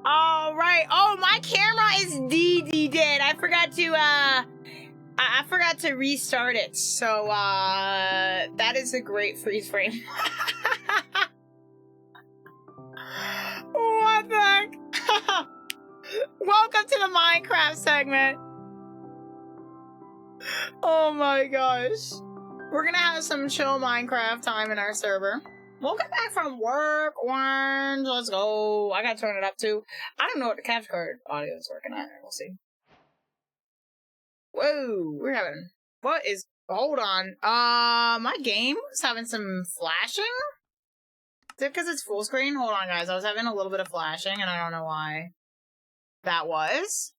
All right. Oh, my camera is dead. I forgot to I forgot to restart it. So that is a great freeze frame. What the heck? Welcome to the Minecraft segment. Oh my gosh. We're gonna have some chill Minecraft time in our server. We'll get back from work, orange. Let's go. I gotta turn it up too. I don't know what the capture card audio is working at. We'll see. Whoa, we're having. What is. Hold on. My game was having some flashing? Is it because it's full screen? Hold on, guys. I was having a little bit of flashing, and I don't know why that was.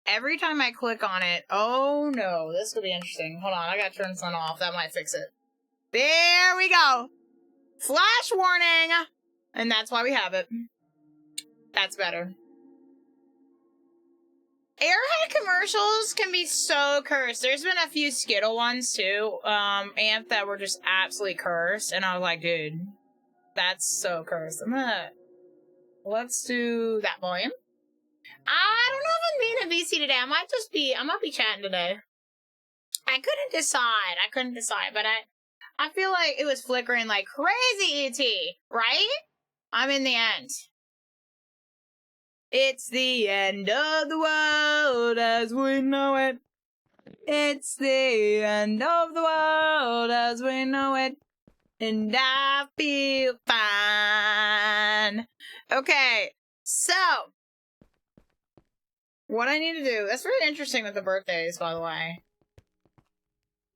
Every time I click on it, oh no, this could be interesting. Hold on, I gotta turn this one off. That might fix it. There we go. Flash warning! And that's why we have it. That's better. Airhead commercials can be so cursed. There's been a few Skittle ones too, Amp, that were just absolutely cursed. And I was like, dude, that's so cursed. Let's do that volume. I don't know if I'm being a VC today. I might be chatting today. I couldn't decide, but I feel like it was flickering like crazy, ET, right? I'm in the end. It's the end of the world as we know it. It's the end of the world as we know it. And I feel fine. Okay, so what I need to do, that's very interesting with the birthdays, by the way.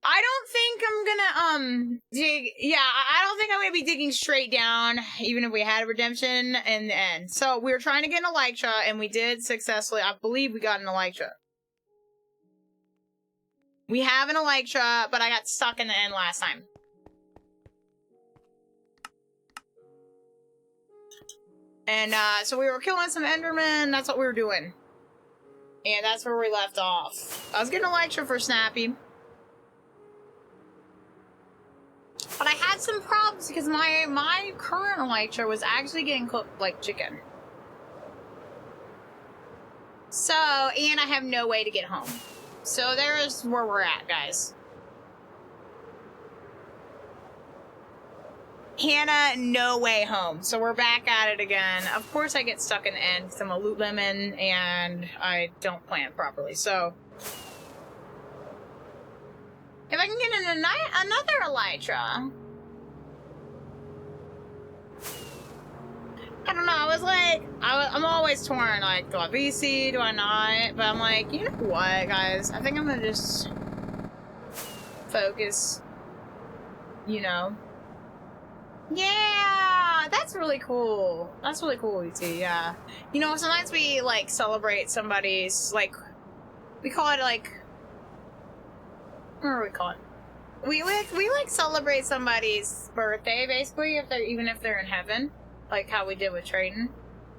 I don't think I'm gonna, I don't think I'm gonna be digging straight down, even if we had a redemption in the end. So, we were trying to get an Elytra, and we did successfully, I believe we got an Elytra. We have an Elytra, but I got stuck in the end last time. And, so we were killing some Endermen, that's what we were doing. And that's where we left off. I was getting a Elytra for Snappy. But I had some problems because my current Elytra was actually getting cooked like chicken. So, and I have no way to get home. So there's where we're at, guys. Hannah, no way home. So we're back at it again. Of course I get stuck in the end because I'm a loot lemon and I don't plan properly. So if I can get another Elytra. I don't know, I was like, I'm always torn, like, do I VC, do I not? But I'm like, you know what, guys? I think I'm gonna just focus, you know. Yeah, that's really cool. That's really cool, ET, yeah. You know, sometimes we, like, celebrate somebody's, like, we call it, like, what do we call it? We like celebrate somebody's birthday, basically, even if they're in heaven, like how we did with Trayton,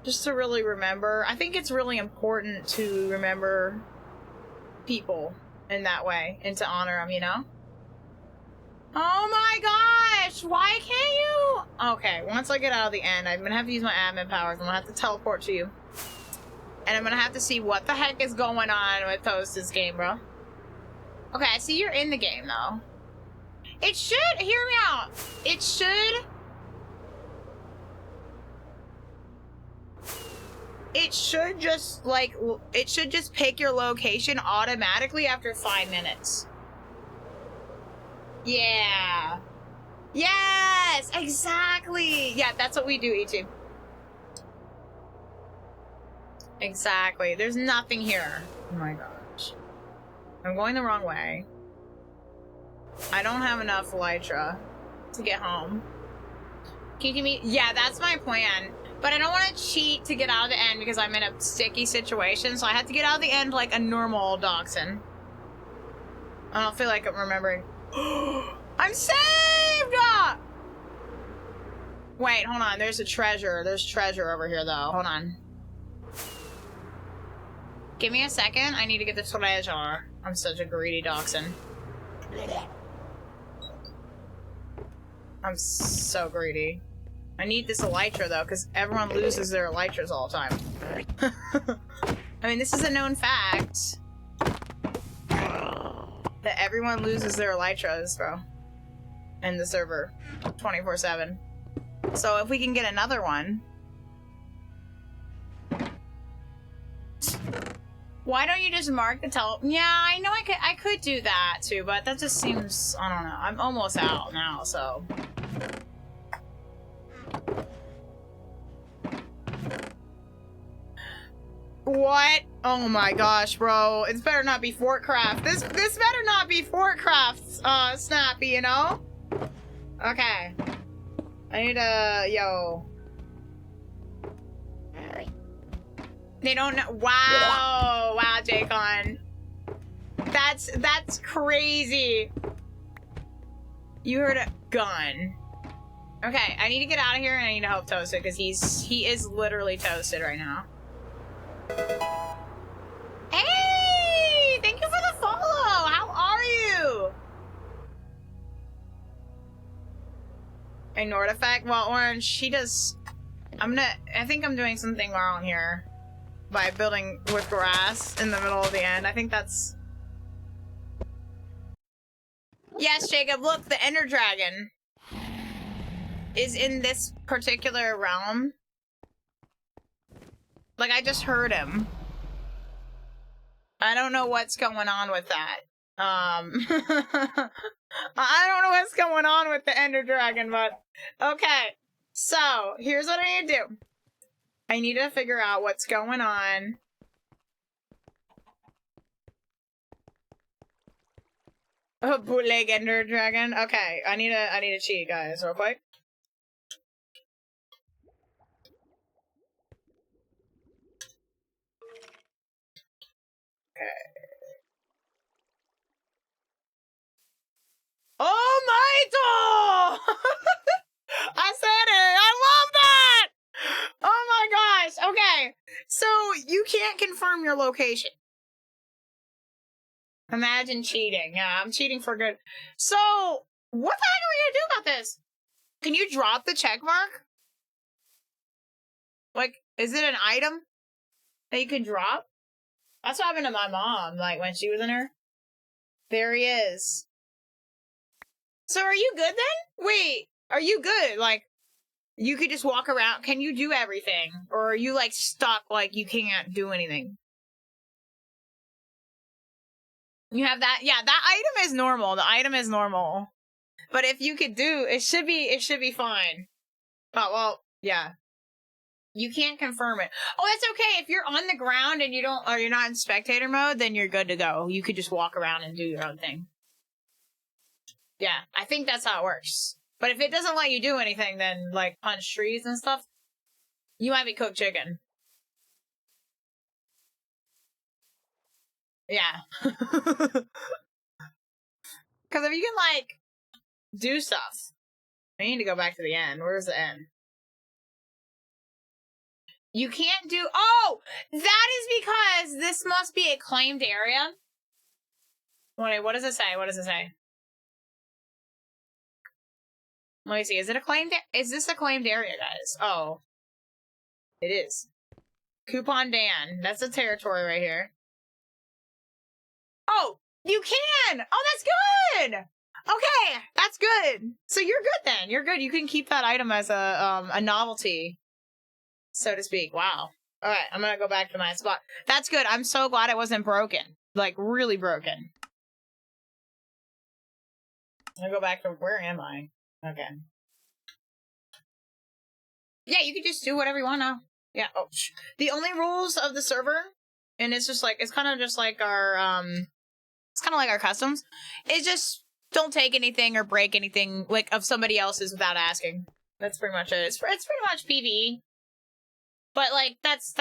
just to really remember. I think it's really important to remember people in that way and to honor them, you know. Oh my gosh! Why can't you? Okay, once I get out of the end, I'm gonna have to use my admin powers. I'm gonna have to teleport to you, and I'm gonna have to see what the heck is going on with Toast's game, bro. Okay, I see you're in the game, though. It should, hear me out. It should just, like, it should just pick your location automatically after 5 minutes. Yeah. Yes, exactly. Yeah, that's what we do, ET. Exactly. There's nothing here. Oh my gosh. I'm going the wrong way. I don't have enough Elytra to get home. Can you give me... Yeah, that's my plan. But I don't want to cheat to get out of the end because I'm in a sticky situation. So I have to get out of the end like a normal dachshund. I don't feel like I'm remembering. I'm saved! Wait, hold on. There's a treasure. There's treasure over here, though. Hold on. Give me a second. I need to get this treasure. I'm such a greedy dachshund. I'm so greedy. I need this elytra, though, because everyone loses their elytras all the time. I mean, this is a known fact. That everyone loses their elytras, bro. In the server. 24/7. So if we can get another one... Why don't you just mark the Yeah, I know I could do that, too, but that just seems... I don't know. I'm almost out now, so... What? Oh my gosh, bro. It better not be Fortcraft. This better not be Fortcraft, Snappy, you know? Okay. I need a... Yo. They don't know... Wow! Wow, Jacon. That's crazy. You heard a gun. Okay, I need to get out of here and I need to help Toasted, because he is literally toasted right now. Hey! Thank you for the follow! How are you? Ignored effect? Well, Orange, she does... I think I'm doing something wrong here. By building with grass in the middle of the end. I think that's... Yes, Jacob, look, the Ender Dragon is in this particular realm. Like, I just heard him. I don't know what's going on with that. I don't know what's going on with the Ender Dragon, but... Okay, so, here's what I need to do. I need to figure out what's going on. Oh, bootleg Ender Dragon. Okay, I need to cheat, guys, real quick. Okay. Oh my god! I said it! I love that! Oh my gosh! Okay, so you can't confirm your location. Imagine cheating. Yeah, I'm cheating for good. So, what the heck are we gonna do about this? Can you drop the check mark? Like, is it an item that you can drop? That's what happened to my mom, like, when she was in her. There he is. So are you good then? Wait, are you good? Like, you could just walk around. Can you do everything? Or are you, like, stuck, like, you can't do anything? You have that? Yeah, that item is normal. The item is normal. But if you could do, it should be fine. Oh, well, yeah. You can't confirm it. Oh, that's okay. If you're on the ground and you're not in spectator mode, then you're good to go. You could just walk around and do your own thing. Yeah, I think that's how it works. But if it doesn't let you do anything, then, like, punch trees and stuff, you might be cooked chicken. Yeah. Because if you can, like, do stuff. I need to go back to the end. Where's the end? You can't do... Oh! That is because this must be a claimed area. Wait, what does it say? What does it say? Let me see. Is it a claimed... Is this a claimed area, guys? Oh. It is. Coupon Dan. That's a territory right here. Oh! You can! Oh, that's good! Okay, that's good. So you're good then. You're good. You can keep that item as a novelty, so to speak. Wow. All right, I'm gonna go back to my spot. That's good. I'm so glad it wasn't broken. Like, really broken. I'm gonna go back to... Where am I? Okay. Yeah, you can just do whatever you want now. Yeah. Oh, the only rules of the server, and it's just like... It's kind of just like our, It's kind of like our customs. It's just... Don't take anything or break anything, like, of somebody else's without asking. That's pretty much it. It's pretty much PvE. But, like, that's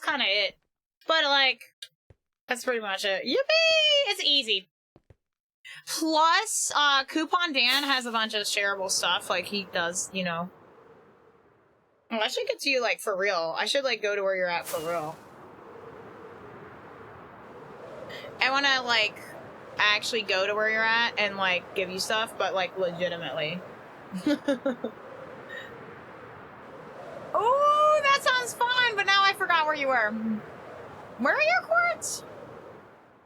kind of it. But, like, that's pretty much it. Yippee! It's easy. Plus, Coupon Dan has a bunch of shareable stuff, like he does, you know. Oh, I should get to you, like, for real. I should, like, go to where you're at for real. I want to, like... actually go to where you're at and, like, give you stuff, but, like, legitimately. forgot where you were. Where are your quartz?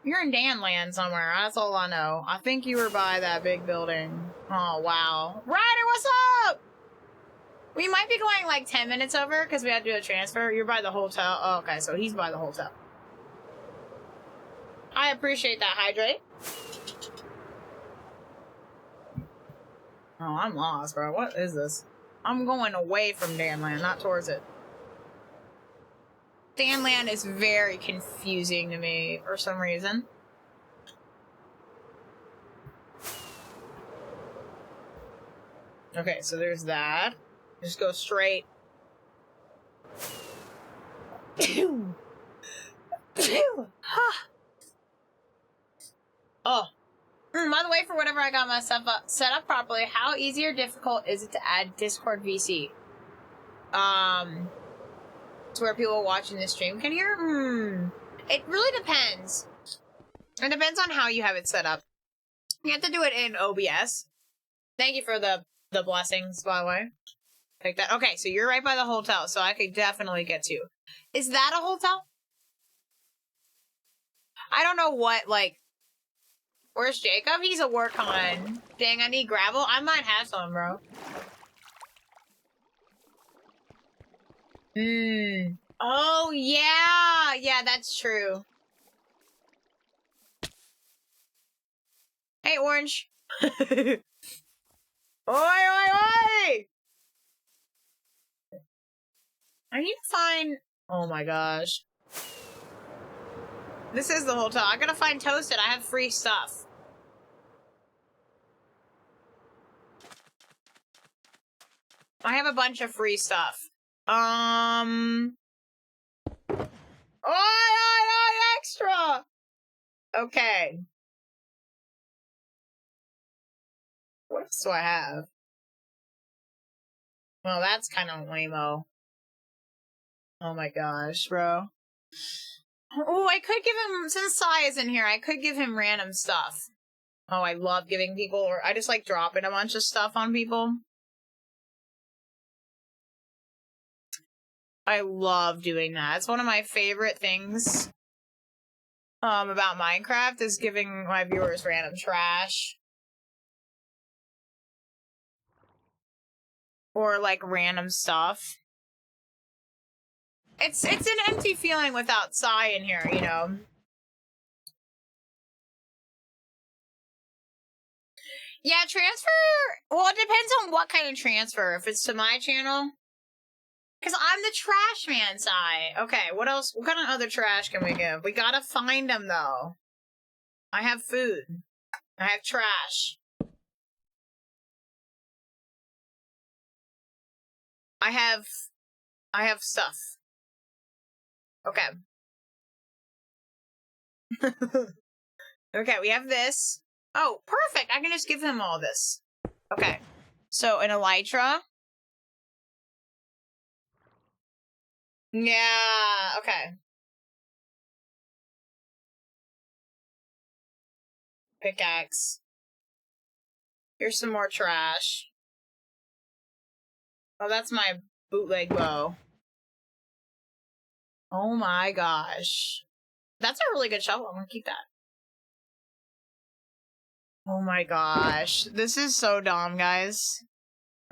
You're in Danland somewhere. That's all I know. I think you were by that big building. Oh, wow. Ryder, what's up? We might be going like 10 minutes over because we had to do a transfer. You're by the hotel. Oh, okay, so he's by the hotel. I appreciate that, Hydrate. Oh, I'm lost, bro. What is this? I'm going away from Danland, not towards it. Danland is very confusing to me for some reason. Okay, so there's that. Just go straight. Oh. By the way, for whatever I got myself set up properly, how easy or difficult is it to add Discord VC? To where people watching the stream can hear? It really depends. It depends on how you have it set up. You have to do it in OBS. Thank you for the blessings, by the way. Take that. Okay, so you're right by the hotel, so I could definitely get to you. Is that a hotel? I don't know what, like... Where's Jacob? He's a work on. Dang, I need gravel. I might have some, bro. Oh, yeah. Yeah, that's true. Hey, Orange. Oi, oi, oi! I need to find... Oh my gosh. This is the hotel. I gotta find Toasted. I have free stuff. I have a bunch of free stuff. Oi, extra! Okay. What else do I have? Well, that's kind of lame-o. Oh my gosh, bro. Oh, I could give him, since Sai is in here, I could give him random stuff. Oh, I love giving people, or I just like dropping a bunch of stuff on people. I love doing that. It's one of my favorite things about Minecraft is giving my viewers random trash. Or like random stuff. It's an empty feeling without Sai in here, you know. Yeah, transfer, well, it depends on what kind of transfer. If it's to my channel. Because I'm the trash man, Sai. Okay, what else? What kind of other trash can we give? We gotta find them, though. I have food. I have trash. I have stuff. Okay. Okay, we have this. Oh, perfect. I can just give him all this. Okay. So, an elytra. Yeah, okay. Pickaxe. Here's some more trash. Oh, that's my bootleg bow. Oh my gosh. That's a really good shovel. I'm gonna keep that. Oh my gosh. This is so dumb, guys.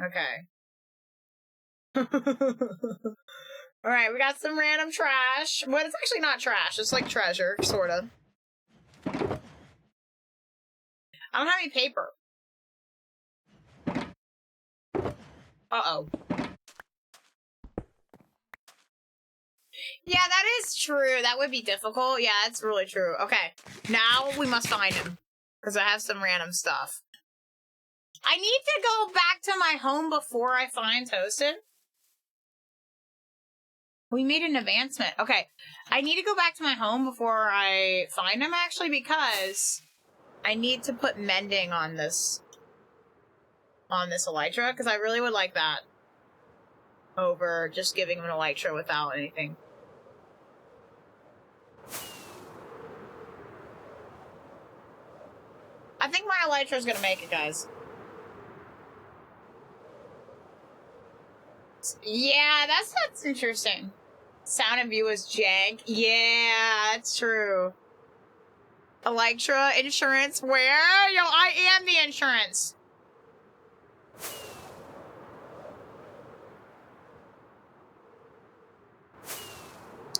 Okay. Alright, we got some random trash. But it's actually not trash. It's like treasure, sort of. I don't have any paper. Uh-oh. Yeah, that is true. That would be difficult. Yeah, that's really true. Okay. Now we must find him. Because I have some random stuff. I need to go back to my home before I find Toasted. We made an advancement. Okay. I need to go back to my home before I find him, actually, because I need to put mending on this elytra, because I really would like that over just giving him an elytra without anything. I think my elytra is gonna make it, guys. Yeah, that's interesting. Sound and view is jank. Yeah, that's true. Electra, insurance, where? Yo, I am the insurance.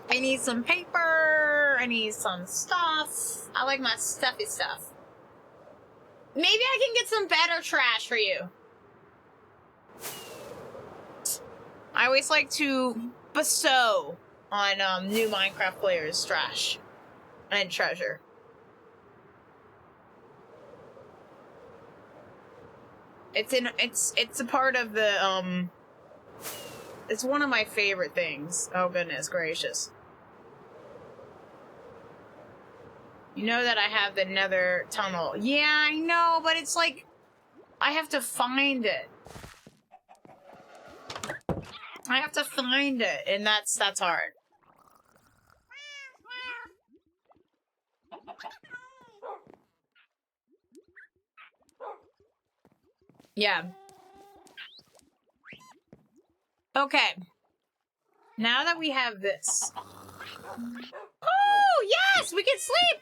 I need some paper. I need some stuff. I like my stuffy stuff. Maybe I can get some better trash for you. I always like to bestow on new Minecraft players trash and treasure. It's a part of the it's one of my favorite things. Oh goodness gracious. You know that I have the nether tunnel. Yeah, I know, but it's like I have to find it. I have to find it, and that's hard. Yeah. Okay. Now that we have this. Oh, yes! We can sleep!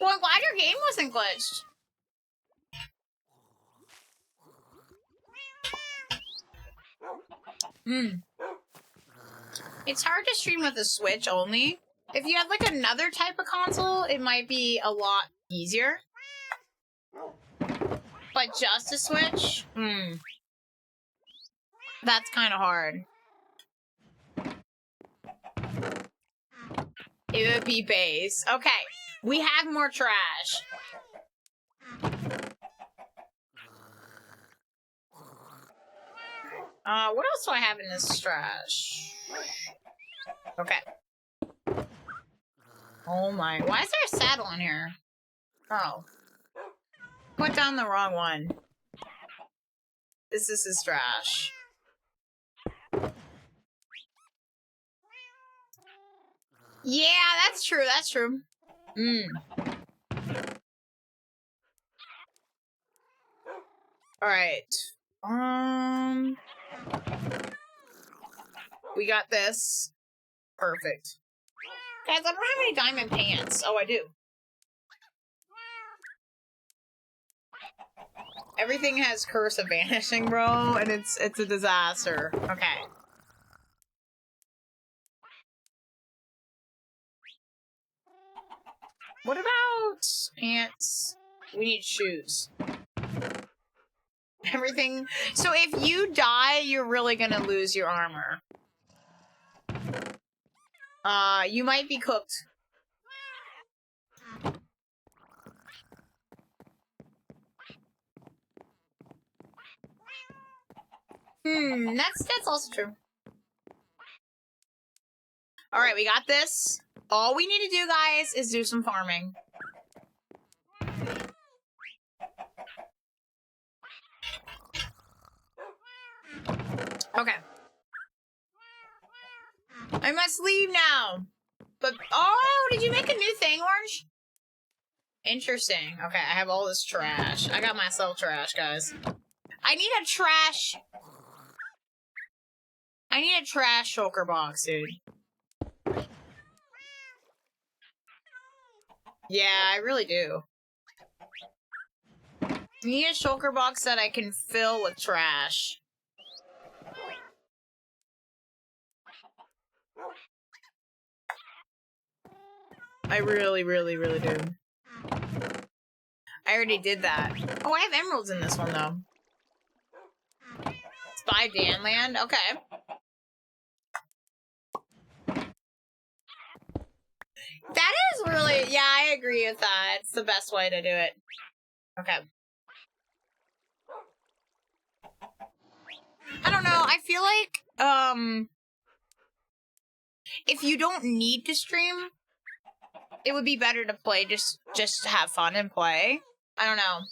Well, I'm glad your game wasn't glitched. It's hard to stream with a Switch only. If you have, like, another type of console, it might be a lot easier. But just a Switch? That's kind of hard. It would be base. Okay, we have more trash. What else do I have in this trash? Okay. Oh my, why is there a saddle in here? Oh. Put down the wrong one. This is trash. Yeah, that's true, that's true. Alright. We got this. Perfect. Guys, I don't have any diamond pants. Oh, I do. Everything has Curse of Vanishing, bro, and it's a disaster. Okay. What about pants? We need shoes. Everything. So if you die, you're really gonna lose your armor. You might be cooked. That's also true. Alright, we got this. All we need to do, guys, is do some farming. Okay. I must leave now. But, oh, did you make a new thing, Orange? Interesting. Okay, I have all this trash. I got myself trash, guys. I need a trash shulker box, dude. Yeah, I really do. I need a shulker box that I can fill with trash. I really, really, really do. I already did that. Oh, I have emeralds in this one, though. It's by Danland? Okay. That is really... Yeah, I agree with that. It's the best way to do it. Okay. I don't know. I feel like, if you don't need to stream, it would be better to play just to have fun and play. I don't know.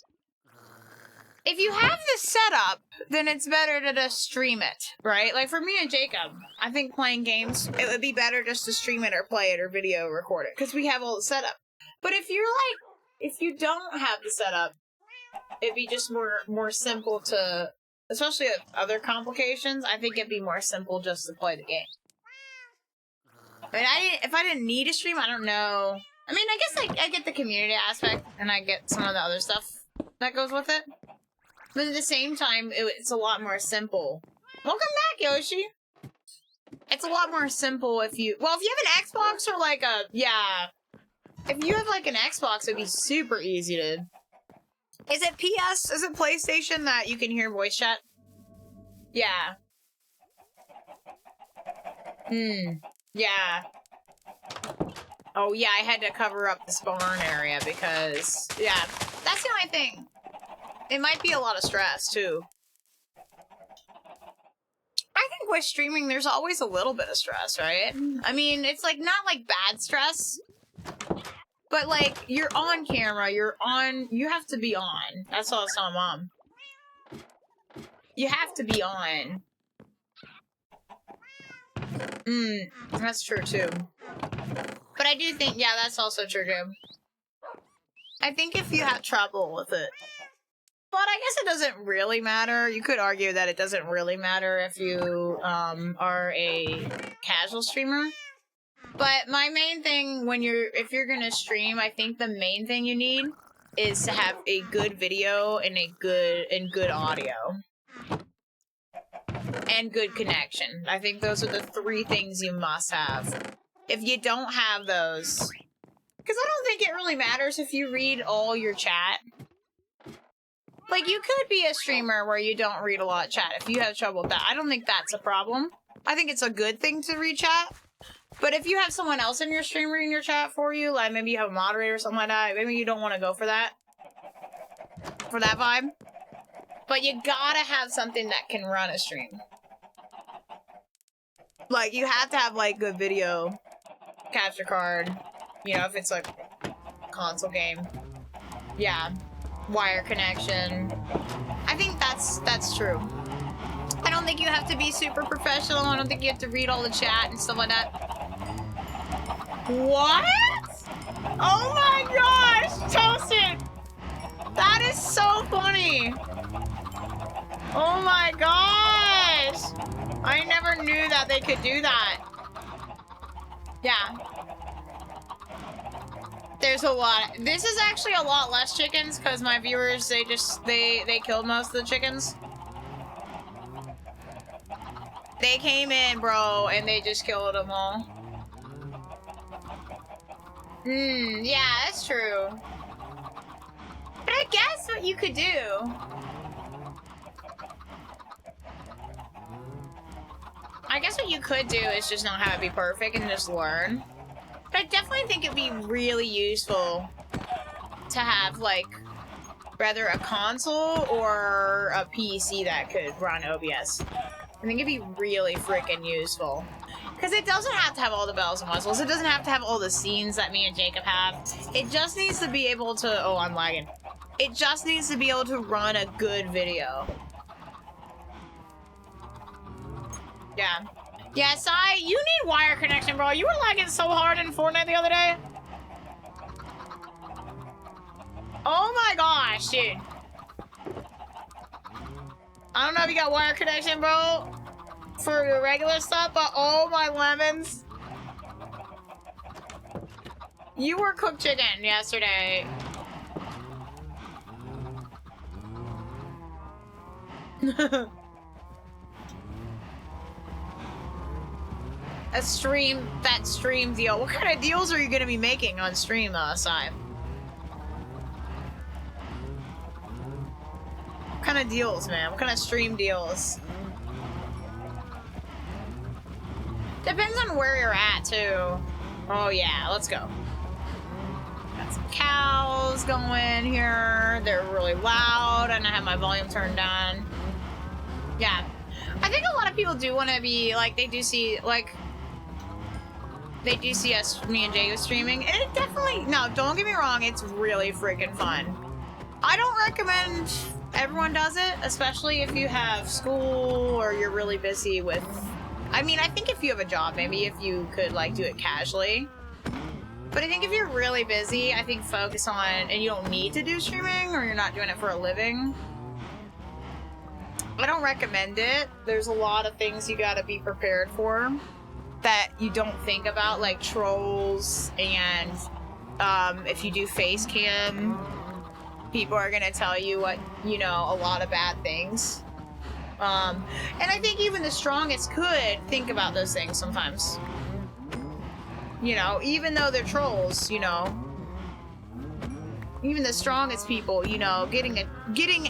If you have the setup, then it's better to just stream it, right? Like for me and Jacob, I think playing games, it would be better just to stream it or play it or video record it because we have all the setup. But if you're like, if you don't have the setup, it'd be just more simple to, especially with other complications, I think it'd be more simple just to play the game. I mean, if I didn't need a stream, I don't know. I mean, I guess I get the community aspect, and I get some of the other stuff that goes with it. But at the same time, it's a lot more simple. Welcome back, Yoshi! It's a lot more simple if you... Well, if you have an Xbox or like a... Yeah. If you have like an Xbox, it'd be super easy to... Is it PS? Is it PlayStation that you can hear voice chat? Yeah. Yeah. Oh, yeah, I had to cover up the spawn area because... Yeah, that's the only thing. It might be a lot of stress, too. I think with streaming, there's always a little bit of stress, right? I mean, it's like, not like bad stress. But like, you're on camera, you have to be on. That's all I was telling Mom. You have to be on. That's true too. But I do think, yeah, that's also true too. I think if you have trouble with it. But I guess it doesn't really matter. You could argue that it doesn't really matter if you are a casual streamer. But my main thing if you're gonna stream, I think the main thing you need is to have a good video and good audio. And good connection. I think those are the 3 things you must have. If you don't have those... Because I don't think it really matters if you read all your chat. Like, you could be a streamer where you don't read a lot of chat if you have trouble with that. I don't think that's a problem. I think it's a good thing to read chat. But if you have someone else in your stream reading your chat for you, like maybe you have a moderator or something like that, maybe you don't want to go for that. For that vibe. But you gotta have something that can run a stream. Like, you have to have, like, good video capture card. You know, if it's, like, console game. Yeah. Wire connection. I think that's true. I don't think you have to be super professional. I don't think you have to read all the chat and stuff like that. What? Oh my gosh! Toasted! That is so funny! Oh my gosh! I never knew that they could do that. Yeah. There's a lot. This is actually a lot less chickens because my viewers, they killed most of the chickens. They came in, bro, and they just killed them all. Yeah, that's true. But I guess what you could do... I guess what you could do is just not have it be perfect and just learn. But I definitely think it'd be really useful to have, like, rather a console or a PC that could run OBS. I think it'd be really freaking useful. Because it doesn't have to have all the bells and whistles. It doesn't have to have all the scenes that me and Jacob have. It just needs to be able to... Oh, I'm lagging. It just needs to be able to run a good video. Yeah. Yeah, Sai, you need wire connection, bro. You were lagging so hard in Fortnite the other day. Oh my gosh, dude. I don't know if you got wire connection, bro, for the regular stuff, but oh my lemons. You were cooked chicken yesterday. That stream deal. What kind of deals are you gonna be making on stream, Sai? What kind of deals, man? What kind of stream deals? Depends on where you're at, too. Oh, yeah. Let's go. Got some cows going here. They're really loud, and I have my volume turned down. Yeah. I think a lot of people do want to be, like, they do see, like... They do see us, me and Jay, streaming, and it definitely... No, don't get me wrong. It's really freaking fun. I don't recommend... Everyone does it, especially if you have school or you're really busy with... I mean, I think if you have a job, maybe if you could, like, do it casually. But I think if you're really busy, I think focus on... And you don't need to do streaming, or you're not doing it for a living. I don't recommend it. There's a lot of things you gotta be prepared for. that you don't think about, like trolls, and if you do face cam, people are gonna tell you what, you know, a lot of bad things. And I think even the strongest could think about those things sometimes. You know, even though they're trolls, you know, even the strongest people, you know, getting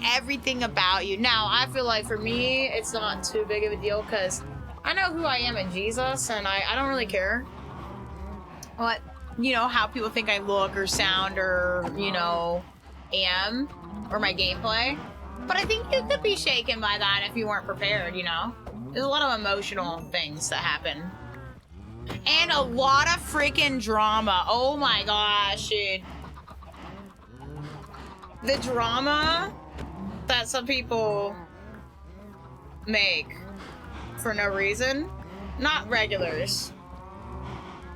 everything about you. Now, I feel like for me, it's not too big of a deal because I know who I am in Jesus, and I don't really care what, you know, how people think I look or sound or, you know, am, or my gameplay. But I think you could be shaken by that if you weren't prepared, you know? There's a lot of emotional things that happen. And a lot of freaking drama. Oh my gosh, dude. The drama that some people make for no reason. Not regulars.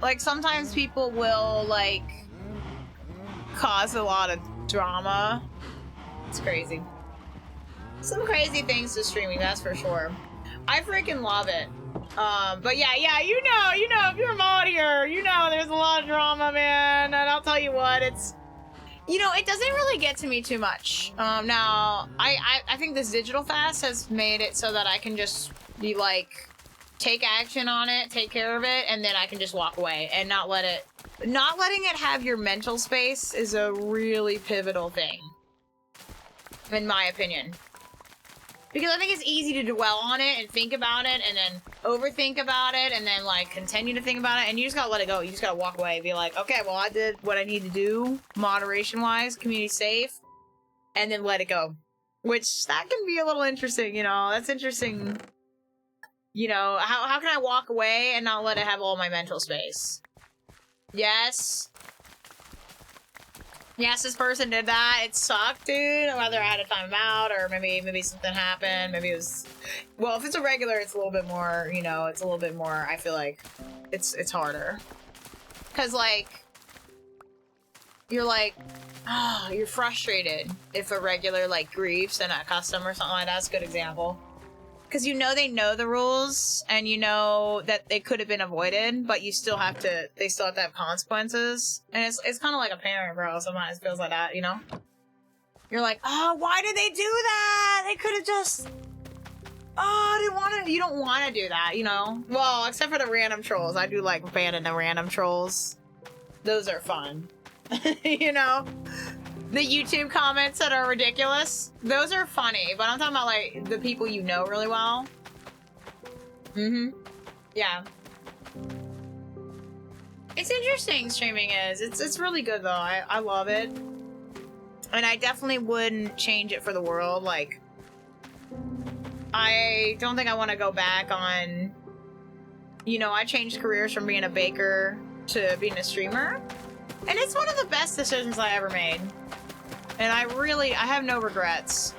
Like, sometimes people will, like, cause a lot of drama. It's crazy. Some crazy things to streaming, that's for sure. I freaking love it. But yeah, you know, if you're a mod here, you know there's a lot of drama, man. And I'll tell you what, it's, you know, it doesn't really get to me too much. Now, I think this digital fast has made it so that I can just be like, take action on it, take care of it, and then I can just walk away and not let it, not letting it have your mental space is a really pivotal thing, in my opinion. Because I think it's easy to dwell on it and think about it and then overthink about it and then like continue to think about it, and you just gotta let it go. You just gotta walk away and be like, okay, well, I did what I need to do, moderation wise, community safe, and then let it go. Which that can be a little interesting, you know, that's interesting. You know, how can I walk away and not let it have all my mental space? Yes. Yes, this person did that. It sucked, dude. Whether I had a time out or maybe something happened. Maybe it was... Well, if it's a regular, it's a little bit more, you know, it's a little bit more, I feel like, it's harder. Because, like, you're like, oh, you're frustrated if a regular, like, griefs and a custom or something like that. That's a good example. Because you know they know the rules, and you know that they could have been avoided, but you still have to, they still have to have consequences. And it's kind of like a parent, bro. Sometimes it feels like that, you know? You're like, oh, why did they do that? They could have just, oh, I didn't want to, you don't want to do that, you know? Well, except for the random trolls. I do like banning the random trolls. Those are fun. You know? The YouTube comments that are ridiculous, those are funny, but I'm talking about, like, the people you know really well. Mm-hmm. Yeah. It's interesting, streaming is. It's really good, though. I love it. And I definitely wouldn't change it for the world. Like, I don't think I want to go back on... You know, I changed careers from being a baker to being a streamer. And it's one of the best decisions I ever made. And I have no regrets.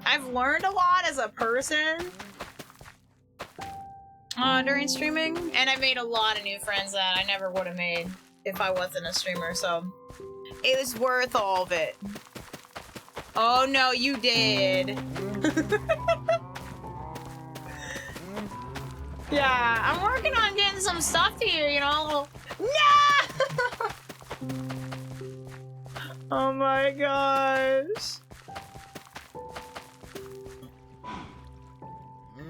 I've learned a lot as a person during streaming, and I made a lot of new friends that I never would have made if I wasn't a streamer, so it was worth all of it. Oh no, you did. Yeah, I'm working on getting some stuff to you, you know? No! Oh my gosh.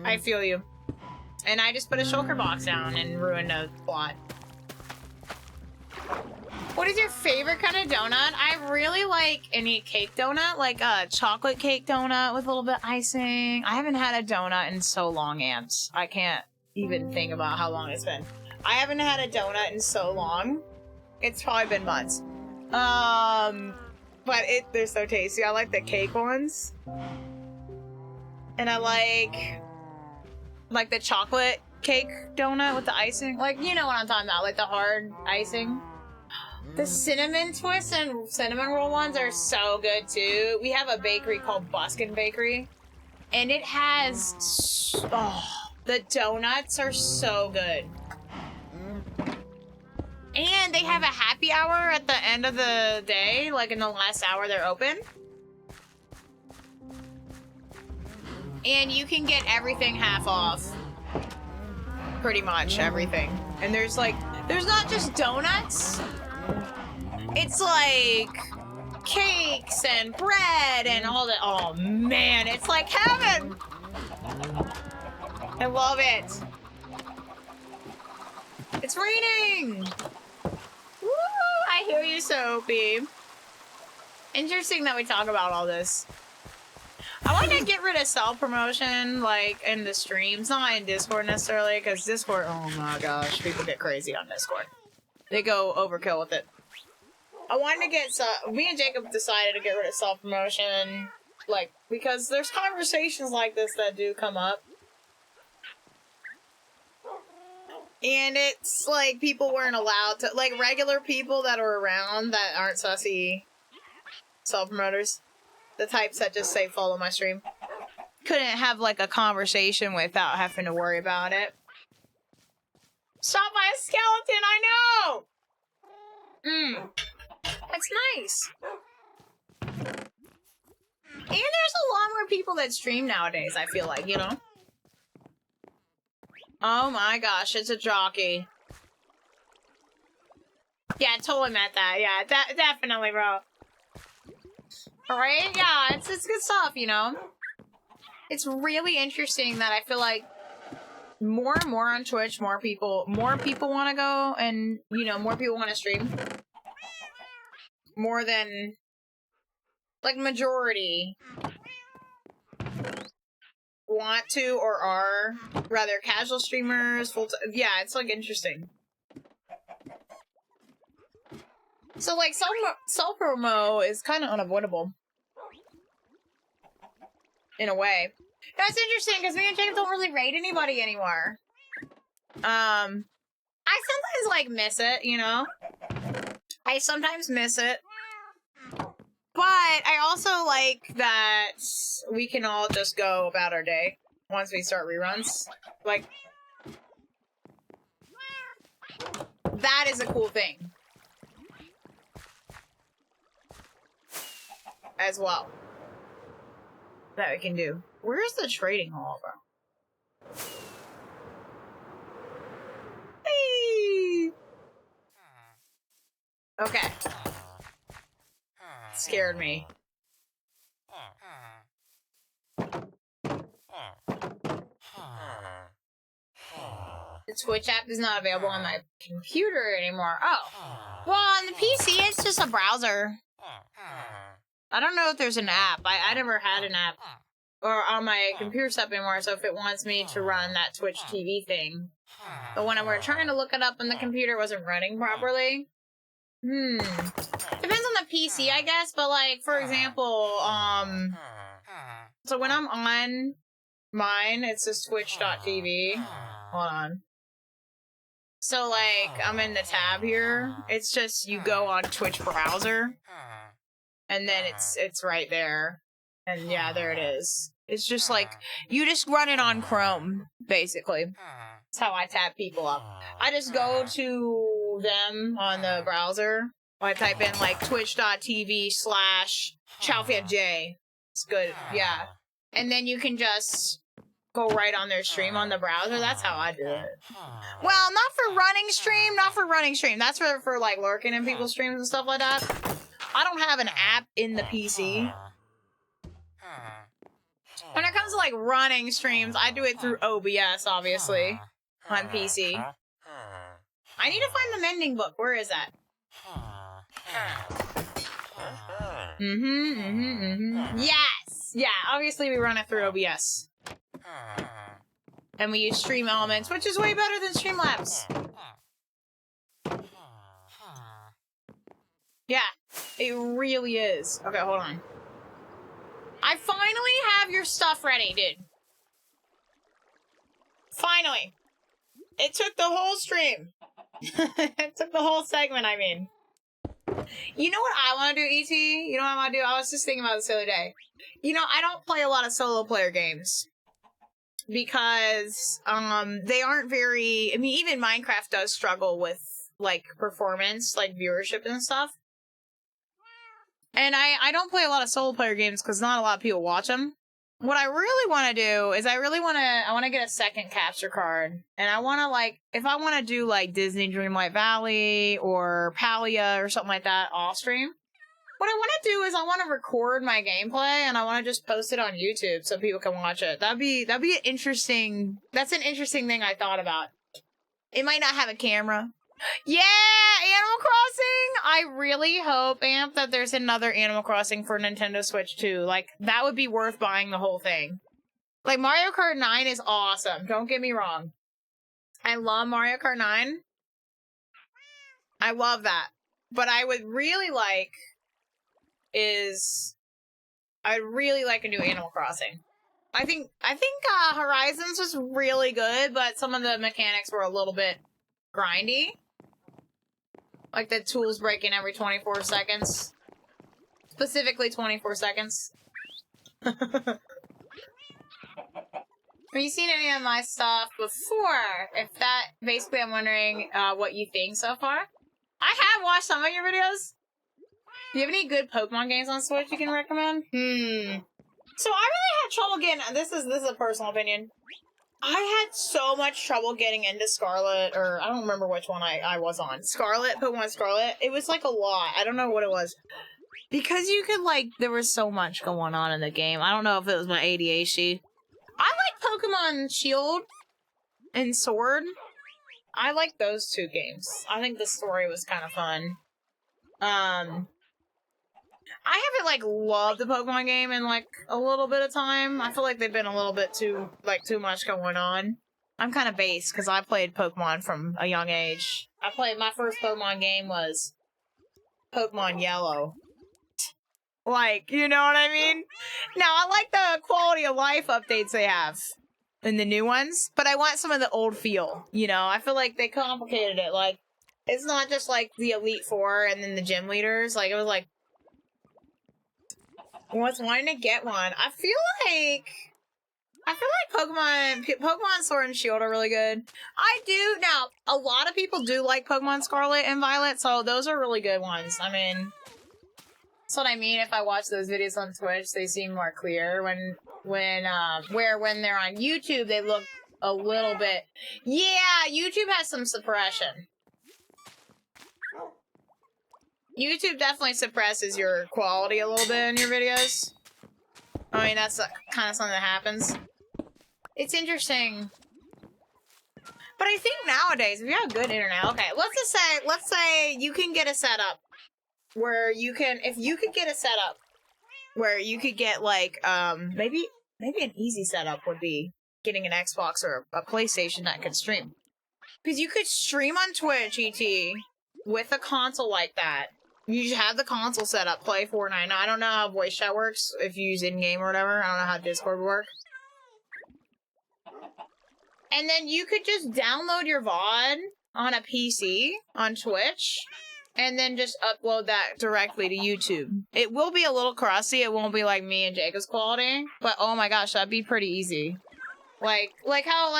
I feel you. And I just put a shulker box down and ruined a plot. What is your favorite kind of donut? I really like any cake donut, like a chocolate cake donut with a little bit of icing. I haven't had a donut in so long, Ants. I can't even think about how long it's been. I haven't had a donut in so long. It's probably been months. But they're so tasty. I like the cake ones. And I like the chocolate cake donut with the icing. Like, you know what I'm talking about, like the hard icing. The cinnamon twist and cinnamon roll ones are so good too. We have a bakery called Buskin Bakery. And it has, the donuts are so good. And they have a happy hour at the end of the day, like in the last hour they're open. And you can get everything half off. pretty much everything. And there's like, there's not just donuts. It's like cakes and bread and all that. Oh man, it's like heaven. I love it. It's raining. Woo! I hear you, Soapy. Interesting that we talk about all this. I want to get rid of self-promotion, like, in the streams. Not in Discord, necessarily, because Discord, oh my gosh, people get crazy on Discord. They go overkill with it. I wanted to get, me and Jacob decided to get rid of self-promotion, like, because there's conversations like this that do come up. And it's, like, people weren't allowed to, like, regular people that are around that aren't sussy self-promoters. The types that just say, follow my stream. Couldn't have, like, a conversation without having to worry about it. Shot by a skeleton, I know! That's nice. And there's a lot more people that stream nowadays, I feel like, you know? Oh my gosh, it's a jockey. Yeah, totally meant that. Yeah, definitely, bro. Right? Yeah, it's good stuff, you know? It's really interesting that I feel like more and more on Twitch, more people want to go and, you know, more people want to stream. More than, like, majority want to or are rather casual streamers, full-time. Yeah, it's, like, interesting. So, like, self-promo is kind of unavoidable. In a way. That's interesting, because me and James don't really raid anybody anymore. I sometimes, like, miss it, you know? I sometimes miss it. But I also like that we can all just go about our day once we start reruns. Like, that is a cool thing. As well. That we can do. Where's the trading hall, bro? Hey! Okay. Scared me. The Twitch app is not available on my computer anymore. Oh. Well, on the PC, it's just a browser. I don't know if there's an app. I never had an app. Or on my computer stuff anymore, so if it wants me to run that Twitch TV thing. But when I were trying to look it up on the computer, it wasn't running properly. Depends on the PC, I guess, but like, for example, so when I'm on mine, it's just twitch.tv. Hold on. So like, I'm in the tab here. It's just, you go on Twitch browser, and then it's right there. And yeah, there it is. It's just like, you just run it on Chrome, basically. That's how I tap people up. I just go to them on the browser. I type in like twitch.tv/ChowFanJ. It's good, yeah. And then you can just go right on their stream on the browser. That's how I do it. Well, not for running stream. That's for like lurking in people's streams and stuff like that. I don't have an app in the PC. When it comes to, like, running streams, I do it through OBS, obviously, on PC. I need to find the mending book. Where is that? Yes! Yeah, obviously we run it through OBS. And we use Stream Elements, which is way better than Streamlabs. Yeah, it really is. Okay, hold on. I finally have your stuff ready, dude. Finally. It took the whole stream. It took the whole segment, I mean. You know what I want to do, E.T.? You know what I want to do? I was just thinking about this the other day. You know, I don't play a lot of solo player games. Because, they aren't very... I mean, even Minecraft does struggle with, like, performance, like, viewership and stuff. And I don't play a lot of solo player games because not a lot of people watch them. what I really want to do is I want to get a second capture card. And I want to, like, if I want to do, like, Disney Dreamlight Valley or Palia or something like that off stream, what I want to do is I want to record my gameplay and I want to just post it on YouTube so people can watch it. That'd be an interesting, that's an interesting thing I thought about. It might not have a camera. Yeah, Animal Crossing! I really hope, Amp, that there's another Animal Crossing for Nintendo Switch too. Like, that would be worth buying the whole thing. Like, Mario Kart 9 is awesome. Don't get me wrong. I love Mario Kart 9. I love that. But I would really like I'd really like a new Animal Crossing. I think Horizons was really good, but some of the mechanics were a little bit grindy. Like the tools breaking every 24 seconds. Specifically 24 seconds. Have you seen any of my stuff before? If that, basically I'm wondering what you think so far. I have watched some of your videos. Do you have any good Pokemon games on Switch you can recommend? So I really had trouble getting, this is a personal opinion. I had so much trouble getting into Scarlet, or I don't remember which one I was on. Pokemon Scarlet. It was like a lot. I don't know what it was. Because you could, like, there was so much going on in the game. I don't know if it was my ADHD. I like Pokemon Shield and Sword. I like those two games. I think the story was kind of fun. I haven't, like, loved the Pokemon game in, like, a little bit of time. I feel like they've been a little bit too much going on. I'm kind of base, because I played Pokemon from a young age. My first Pokemon game was Pokemon Yellow. Like, you know what I mean? Now, I like the quality of life updates they have in the new ones, but I want some of the old feel, you know? I feel like they complicated it. Like, it's not just, like, the Elite Four and then the gym leaders. Like, it was like, I was wanting to get one. I feel like Pokemon Sword and Shield are really good. I do. Now, a lot of people do like Pokemon Scarlet and Violet, so those are really good ones. I mean, that's what I mean. If I watch those videos on Twitch, they seem more clear. When they're on YouTube, they look a little bit... Yeah, YouTube has some suppression. YouTube definitely suppresses your quality a little bit in your videos. I mean, that's kind of something that happens. It's interesting. But I think nowadays, if you have good internet, okay, let's say you can get a setup where you can, if you could get a setup where you could get, like, maybe an easy setup would be getting an Xbox or a PlayStation that could stream. Because you could stream on Twitch, ET, with a console like that. You just have the console set up, play Fortnite. Now, I don't know how voice chat works, if you use in-game or whatever. I don't know how Discord would work. And then you could just download your VOD on a PC, on Twitch, and then just upload that directly to YouTube. It will be a little crusty. It won't be like me and Jacob's quality. But, oh my gosh, that'd be pretty easy. Like how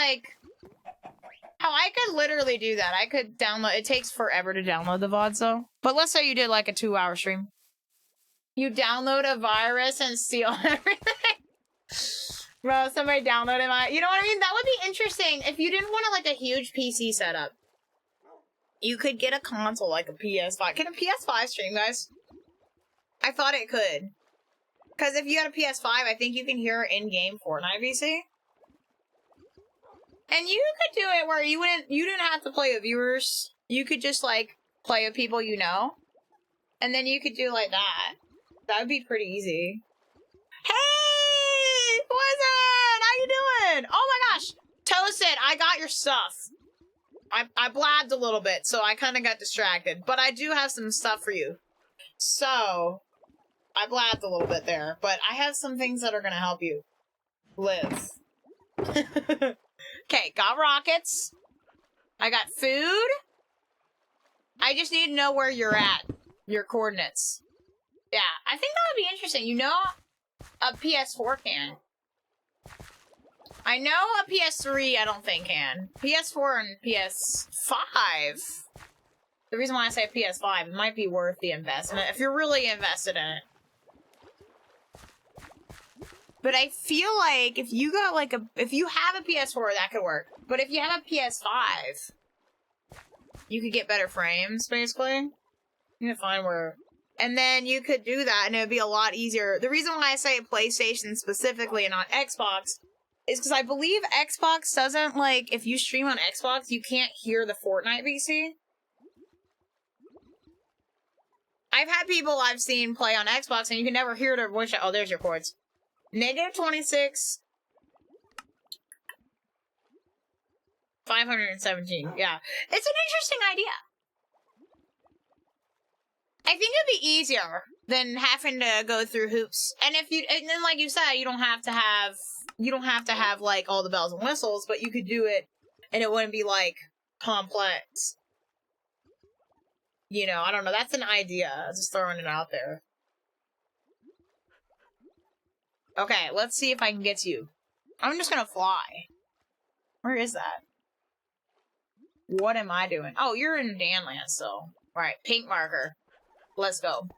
I could literally do that. I could download... It takes forever to download the VODs, though. But let's say you did, like, a 2-hour stream. You download a virus and steal everything. Bro, somebody downloaded my... You know what I mean? That would be interesting. If you didn't want, like, a huge PC setup, you could get a console, like a PS5. Can a PS5 stream, guys? I thought it could. Because if you had a PS5, I think you can hear in-game Fortnite VC. And you could do it where you didn't have to play with viewers. You could just, like, play with people you know. And then you could do like that. That would be pretty easy. Hey! Blizzard! How you doing? Oh my gosh! Toasted, I got your stuff. I blabbed a little bit, so I kind of got distracted. But I do have some stuff for you. So, I blabbed a little bit there. But I have some things that are going to help you live. Okay, got rockets. I got food. I just need to know where you're at. Your coordinates. Yeah, I think that would be interesting. You know, a PS4 can. I know a PS3 I don't think can. PS4 and PS5. The reason why I say PS5, it might be worth the investment if you're really invested in it. But I feel like if you got like if you have a PS4, that could work. But if you have a PS5, you could get better frames, basically. You can find where... And then you could do that, and it would be a lot easier. The reason why I say PlayStation specifically and not Xbox is because I believe Xbox doesn't, like, if you stream on Xbox, you can't hear the Fortnite VC. I've had people I've seen play on Xbox, and you can never hear their voice. Oh, there's your chords. -26. 517. Yeah. It's an interesting idea. I think it'd be easier than having to go through hoops. And then like you said, you don't have to have like all the bells and whistles, but you could do it and it wouldn't be like complex. You know, I don't know. That's an idea. Just throwing it out there. Okay, let's see if I can get to you. I'm just gonna fly. Where is that? What am I doing? Oh, you're in Danland still. Alright, pink marker. Let's go.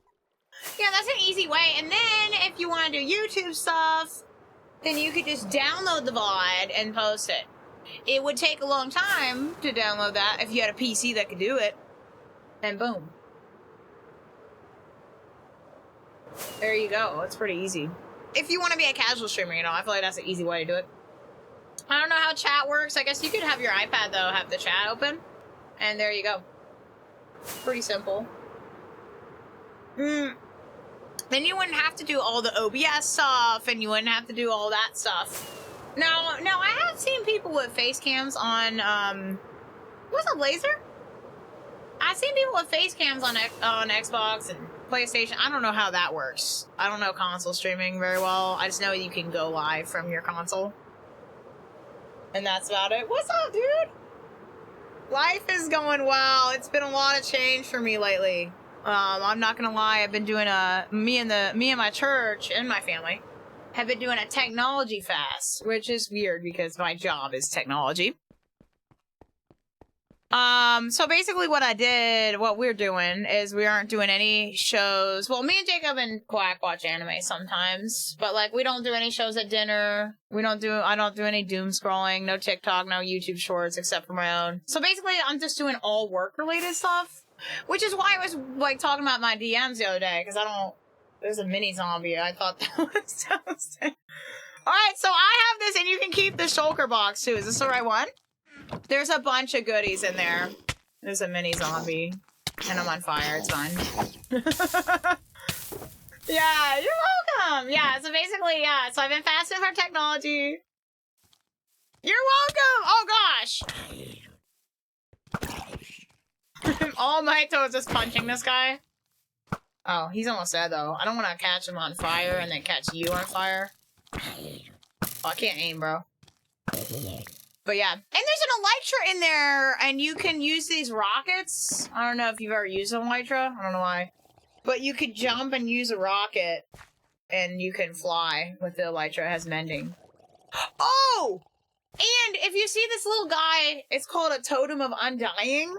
Yeah, that's an easy way. And then, if you want to do YouTube stuff, then you could just download the VOD and post it. It would take a long time to download that if you had a PC that could do it. And boom. There you go. It's pretty easy. If you want to be a casual streamer, you know, I feel like that's an easy way to do it. I don't know how chat works. I guess you could have your iPad, though, have the chat open. And there you go. Pretty simple. Then you wouldn't have to do all the OBS stuff, and you wouldn't have to do all that stuff. Now, I have seen people with face cams on, what's a laser? I've seen people with face cams on Xbox and PlayStation. I don't know how that works. I don't know console streaming very well. I just know you can go live from your console. And that's about it. What's up, dude? Life is going well. It's been a lot of change for me lately. I'm not gonna lie, I've been doing me and my church and my family have been doing a technology fast, which is weird because my job is technology. So basically what we're doing is we aren't doing any shows. Well, me and Jacob and Quack watch anime sometimes, but like we don't do any shows at dinner. I don't do any doom scrolling, no TikTok, no YouTube shorts except for my own. So basically I'm just doing all work related stuff. Which is why I was, like, talking about my DMs the other day, because there's a mini zombie. I thought that was toasted. Alright, so I have this, and you can keep the shulker box, too. Is this the right one? There's a bunch of goodies in there. There's a mini zombie, and I'm on fire. It's fine. Yeah, you're welcome! Yeah, so basically, yeah, so I've been fasting for technology. You're welcome! Oh, gosh! All my toes just punching this guy. Oh, he's almost dead though. I don't want to catch him on fire and then catch you on fire. Oh, I can't aim, bro. But yeah. And there's an elytra in there, and you can use these rockets. I don't know if you've ever used an elytra. I don't know why. But you could jump and use a rocket, and you can fly with the elytra. It has mending. Oh! And if you see this little guy, it's called a Totem of Undying.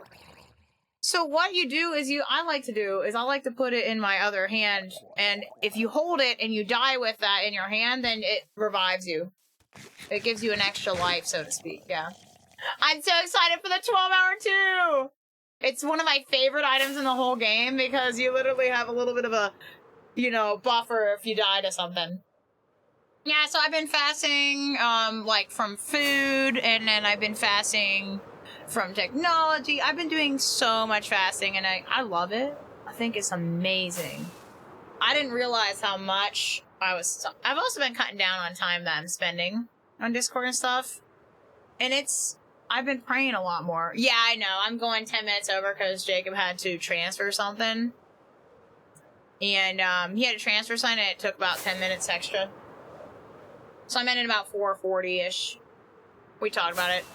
So what you do is I like to put it in my other hand, and if you hold it and you die with that in your hand, then it revives you. It gives you an extra life, so to speak, yeah. I'm so excited for the 12-hour 2! It's one of my favorite items in the whole game, because you literally have a little bit of a, you know, buffer if you die to something. Yeah, so I've been fasting, like, from food, and then I've been fasting from technology. I've been doing so much fasting, and I love it. I think it's amazing. I didn't realize how much I've also been cutting down on time that I'm spending on Discord and stuff. And I've been praying a lot more. Yeah, I know. I'm going 10 minutes over because Jacob had to transfer something. And, he had to transfer something, and it took about 10 minutes extra. So I'm in at about 4:40-ish. We talked about it.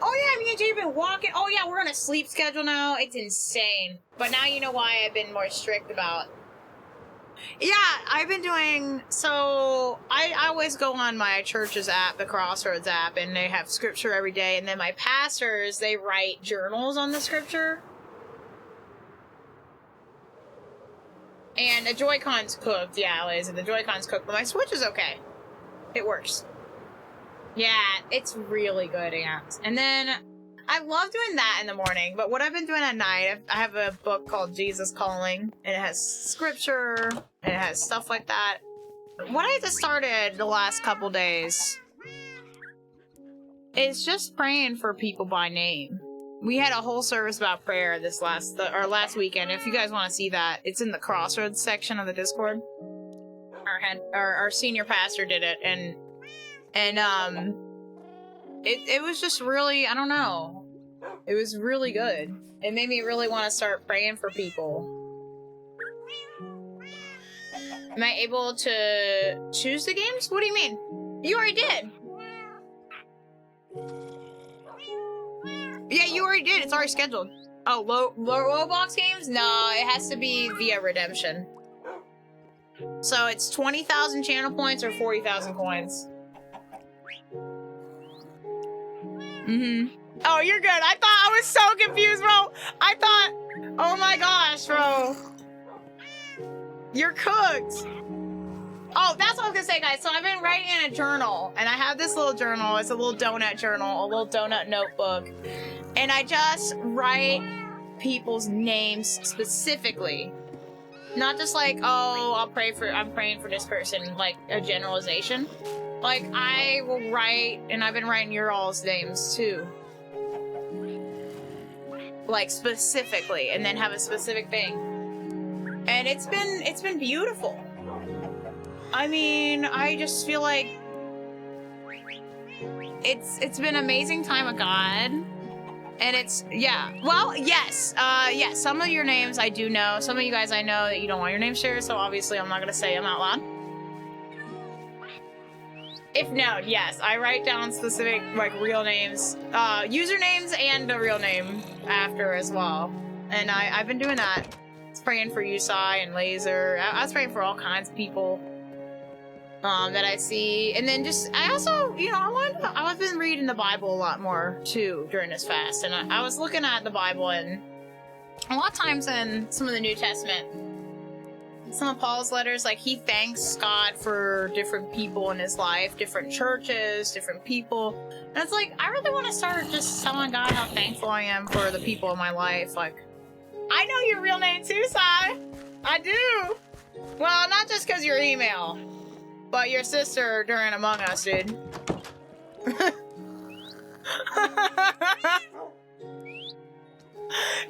Oh yeah, me and Jay have been walking. Oh yeah, we're on a sleep schedule now. It's insane. But now you know why I've been more strict about. Yeah, I've been doing, so I always go on my church's app, the Crossroads app, and they have scripture every day. And then my pastors, they write journals on the scripture. And the Joy-Con's cooked. Yeah, Liz, the Joy-Con's cooked, but my Switch is okay. It works. Yeah, it's really good, ants. And then I love doing that in the morning, but what I've been doing at night, I have a book called Jesus Calling, and it has scripture, and it has stuff like that. What I just started the last couple days is just praying for people by name. We had a whole service about prayer this last weekend. If you guys want to see that, it's in the Crossroads section of the Discord. Our senior pastor did it, and it was just really, I don't know. It was really good. It made me really want to start praying for people. Am I able to choose the games? What do you mean? You already did. Yeah, you already did. It's already scheduled. Oh, low Roblox games? No, it has to be via redemption. So it's 20,000 channel points or 40,000 coins. Oh, you're good. I thought I was so confused, bro. I thought, oh my gosh, bro. You're cooked. Oh, that's what I was gonna say, guys. So I've been writing in a journal, and I have this little journal. It's a little donut journal, a little donut notebook. And I just write people's names specifically. Not just like, oh, I'm praying for this person, like a generalization. Like, I will write, and I've been writing your all's names too. Like, specifically, and then have a specific thing. And it's been beautiful. I mean, I just feel like it's been an amazing time of God. And it's, yeah. Well, yes. Yes, some of your names I do know. Some of you guys I know that you don't want your name shared, so obviously I'm not going to say them out loud. If known, yes. I write down specific, like, real names. Usernames and the real name after as well. And I've been doing that. I was praying for Usai and Laser. I was praying for all kinds of people. That I see, and then just I also, you know, I've been reading the Bible a lot more too during this fast, and I was looking at the Bible, and a lot of times in some of the New Testament, some of Paul's letters, like he thanks God for different people in his life, different churches, different people, and it's like I really want to start just telling God how thankful I am for the people in my life. Like, I know your real name too, Sai. I do. Well, not just because your email. But your sister during Among Us, dude.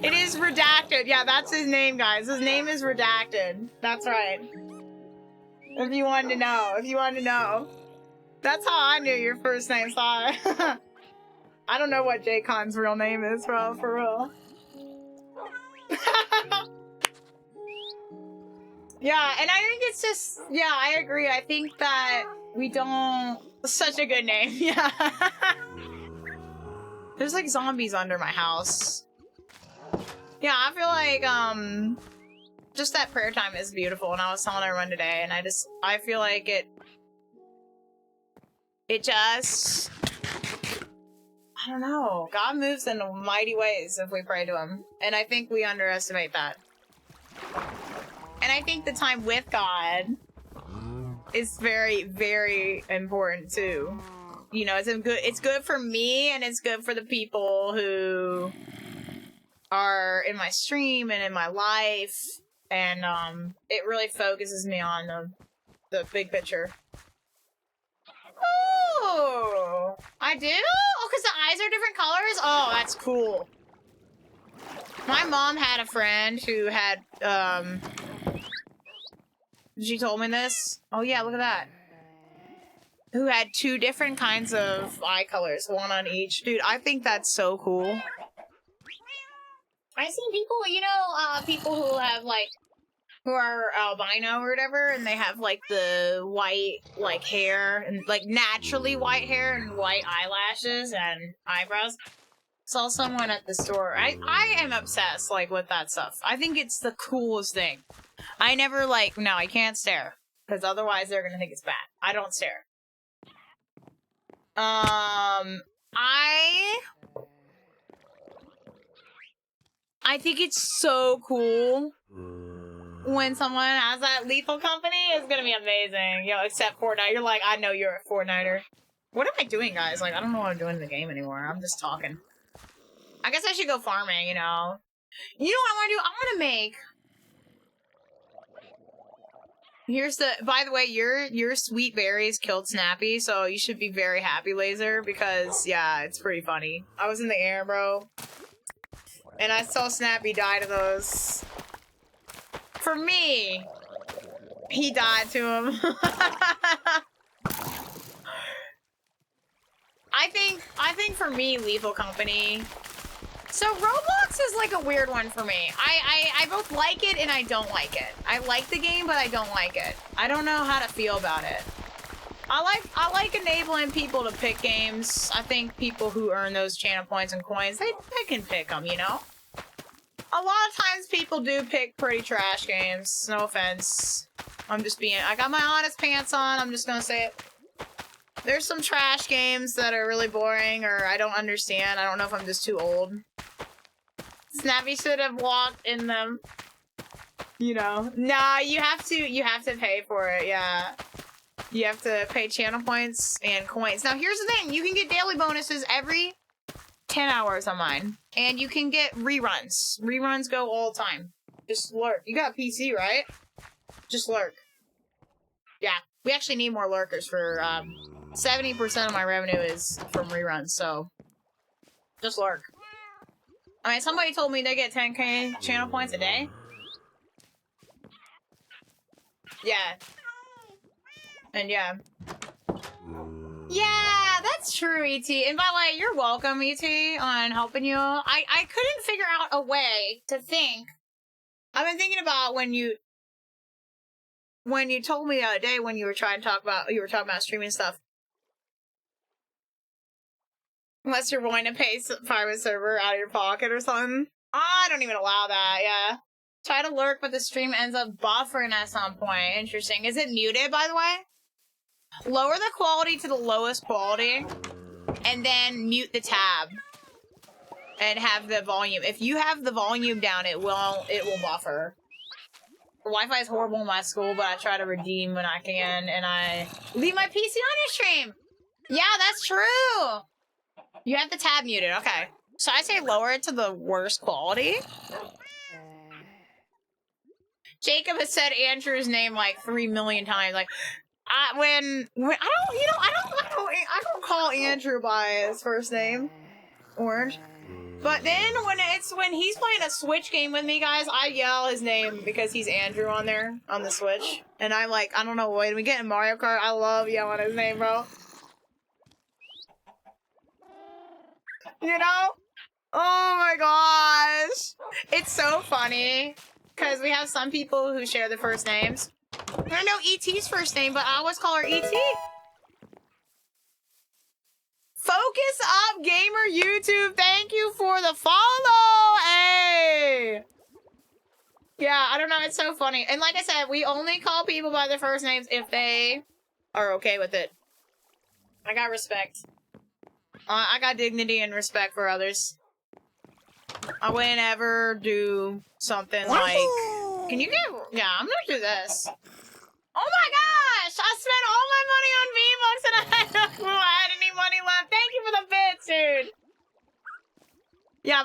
It is redacted. Yeah, that's his name, guys. His name is redacted. That's right. If you wanted to know. If you wanted to know. That's how I knew your first name, Sai. I don't know what J-Con's real name is, bro. For real. Yeah, and I think it's just, yeah, I agree. I think that we don't... Such a good name, yeah. There's like zombies under my house. Yeah, I feel like, just that prayer time is beautiful, and I was telling everyone today, and I feel like it just... I don't know. God moves in mighty ways if we pray to him, and I think we underestimate that. And I think the time with God is very, very important too. You know, it's good for me, and it's good for the people who are in my stream and in my life. And it really focuses me on the big picture. Oh, I do? Oh, because the eyes are different colors? Oh, that's cool. My mom had a friend who had she told me this. Oh yeah, look at that. Who had 2 different kinds of eye colors, one on each. Dude, I think that's so cool. I've seen people, you know, people who have like, who are albino or whatever, and they have like the white, like hair, and like naturally white hair and white eyelashes and eyebrows. Saw someone at the store. I am obsessed, like, with that stuff. I think it's the coolest thing. I never, like, no, I can't stare. Because otherwise they're gonna think it's bad. I don't stare. I think it's so cool when someone has that lethal company, it's gonna be amazing. You know, except Fortnite. You're like, I know you're a Fortniter. What am I doing, guys? Like, I don't know what I'm doing in the game anymore. I'm just talking. I guess I should go farming, you know. You know what I want to do? I want to make... Here's the... By the way, your sweet berries killed Snappy, so you should be very happy, Laser, because, yeah, it's pretty funny. I was in the air, bro. And I saw Snappy die to those. For me, he died to him. I think for me, Lethal Company. So Roblox is like a weird one for me. I both like it and I don't like it. I like the game, but I don't like it. I don't know how to feel about it. I like enabling people to pick games. I think people who earn those channel points and coins, they can pick them, you know? A lot of times people do pick pretty trash games. No offense. I'm just being... I got my honest pants on. I'm just gonna say it. There's some trash games that are really boring or I don't understand. I don't know if I'm just too old. Snappy should have walked in them. You know. Nah, you have to pay for it, yeah. You have to pay channel points and coins. Now here's the thing, you can get daily bonuses every 10 hours on mine. And you can get reruns. Reruns go all the time. Just lurk. You got PC, right? Just lurk. Yeah. We actually need more lurkers for 70% of my revenue is from reruns, so just lurk. I mean, somebody told me they get 10k channel points a day. Yeah. And yeah. Yeah, that's true, E.T. And by the way, you're welcome, E.T., on helping you. I couldn't figure out a way to think. I've been thinking about when you told me the other day when you were talking about streaming stuff. Unless you're willing to pay private server out of your pocket or something. I don't even allow that, yeah. Try to lurk, but the stream ends up buffering at some point. Interesting. Is it muted, by the way? Lower the quality to the lowest quality, and then mute the tab. And have the volume. If you have the volume down, it will buffer. Wi-Fi is horrible in my school, but I try to redeem when I can, and I leave my PC on your stream. Yeah, that's true. You have the tab muted, okay. So I say lower it to the worst quality. Jacob has said Andrew's name like 3 million times. Like, when I don't call Andrew by his first name, Orange. But then when he's playing a Switch game with me, guys, I yell his name because he's Andrew on there on the Switch, and I'm like, I don't know, when we get in Mario Kart, I love yelling his name, bro. You know? Oh my gosh. It's so funny. Because we have some people who share the first names. I know E.T.'s first name, but I always call her E.T. Focus Up Gamer YouTube, thank you for the follow! Hey! Yeah, I don't know, it's so funny. And like I said, we only call people by their first names if they are okay with it. I got respect. I got dignity and respect for others. I wouldn't ever do something like... Can you get... Yeah, I'm gonna do this. Oh my gosh! I spent all my money on V-Bucks and I don't had any money left. Thank you for the bits, dude! Yeah,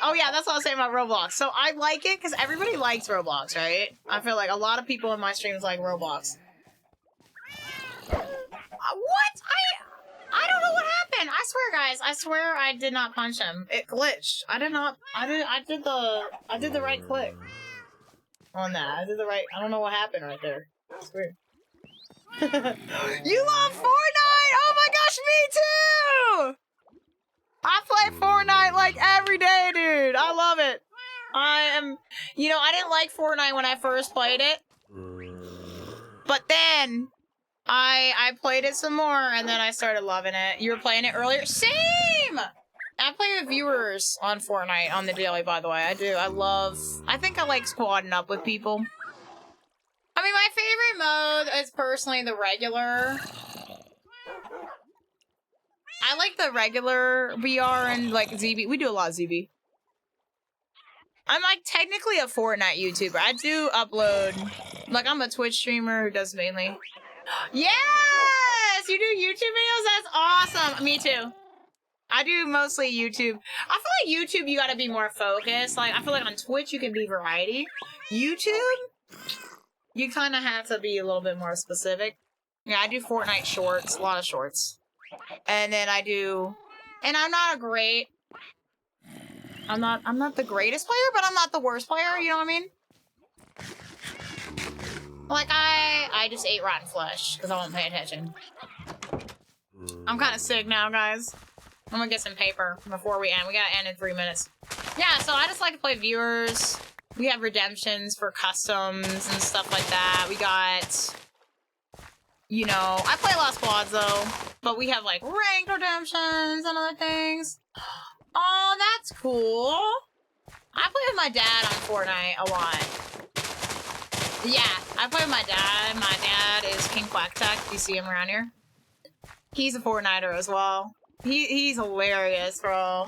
Oh yeah, that's what I was saying about Roblox. So I like it because everybody likes Roblox, right? I feel like a lot of people in my streams like Roblox. What? I don't know what happened. I swear, guys. I swear I did not punch him. It glitched. I did the right click on that. I don't know what happened right there. It's weird. You love Fortnite? Oh my gosh, me too! I play Fortnite like every day, dude. I love it. You know, I didn't like Fortnite when I first played it. But then I played it some more, and then I started loving it. You were playing it earlier? Same! I play with viewers on Fortnite on the daily, by the way. I do. I think I like squadding up with people. I mean, my favorite mode is personally the regular. I like the regular VR and, like, ZB. We do a lot of ZB. I'm like technically a Fortnite YouTuber. I do upload, like I'm a Twitch streamer who does mainly. Yes! You do YouTube videos? That's awesome. Me too. I do mostly YouTube. I feel like YouTube, you gotta be more focused. Like, I feel like on Twitch, you can be variety. YouTube, you kind of have to be a little bit more specific. Yeah, I do Fortnite shorts, a lot of shorts. And then I do, and I'm not a great, I'm not the greatest player, but I'm not the worst player, you know what I mean? Like, I just ate rotten flesh, because I wasn't paying attention. I'm kind of sick now, guys. I'm gonna get some paper before we end. We gotta end in 3 minutes. Yeah, so I just like to play viewers. We have redemptions for customs and stuff like that. We got, you know, I play a lot of squads though, but we have like ranked redemptions and other things. Oh, that's cool. I play with my dad on Fortnite a lot. Yeah, I play with my dad. My dad is King Quacktack. You see him around here? He's a Fortniter as well. He's hilarious, bro.